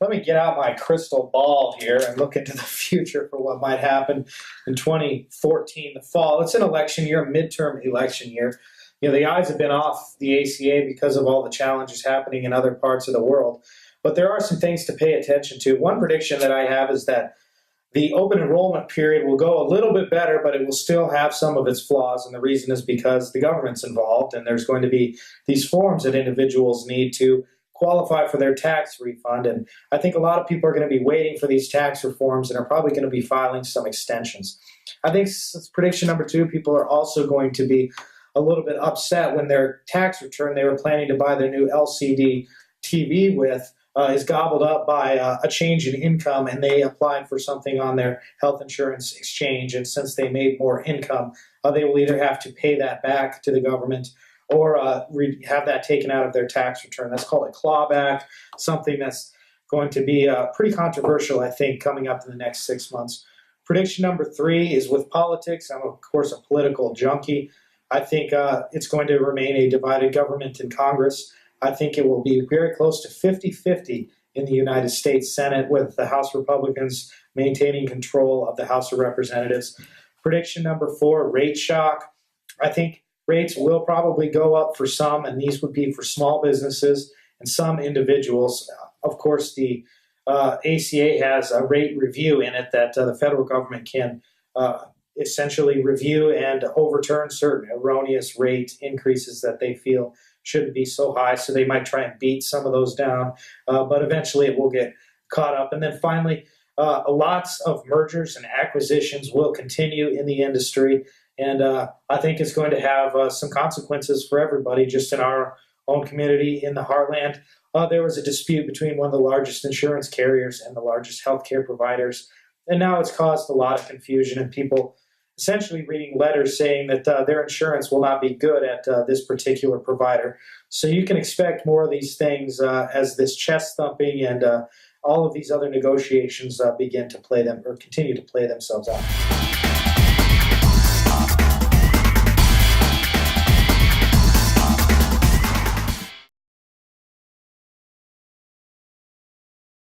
let me get out my crystal ball here and look into the future for what might happen in 2014, the fall. It's an election year, midterm election year. The eyes have been off the ACA because of all the challenges happening in other parts of the world. But there are some things to pay attention to. One prediction that I have is that the open enrollment period will go a little bit better, but it will still have some of its flaws. And the reason is because the government's involved, and there's going to be these forms that individuals need to qualify for their tax refund. And I think a lot of people are going to be waiting for these tax reforms and are probably going to be filing some extensions. I think prediction number 2, people are also going to be a little bit upset when their tax return they were planning to buy their new LCD TV with is gobbled up by a change in income, and they applied for something on their health insurance exchange. And since they made more income, they will either have to pay that back to the government or have that taken out of their tax return. That's called a clawback, something that's going to be pretty controversial, I think, coming up in the next 6 months. Prediction number 3 is with politics. I'm, of course, a political junkie. I think it's going to remain a divided government in Congress. I think it will be very close to 50-50 in the United States Senate, with the House Republicans maintaining control of the House of Representatives. Prediction number 4, rate shock. I think rates will probably go up for some, and these would be for small businesses and some individuals. Of course, the ACA has a rate review in it that the federal government can essentially review and overturn certain erroneous rate increases that they feel shouldn't be so high, so they might try and beat some of those down, but eventually it will get caught up. And then finally, lots of mergers and acquisitions will continue in the industry, and I think it's going to have some consequences for everybody. Just in our own community in the heartland, there was a dispute between one of the largest insurance carriers and the largest healthcare providers, and now it's caused a lot of confusion and people essentially reading letters saying that their insurance will not be good at this particular provider. So you can expect more of these things as this chest thumping and all of these other negotiations begin to play them or continue to play themselves out.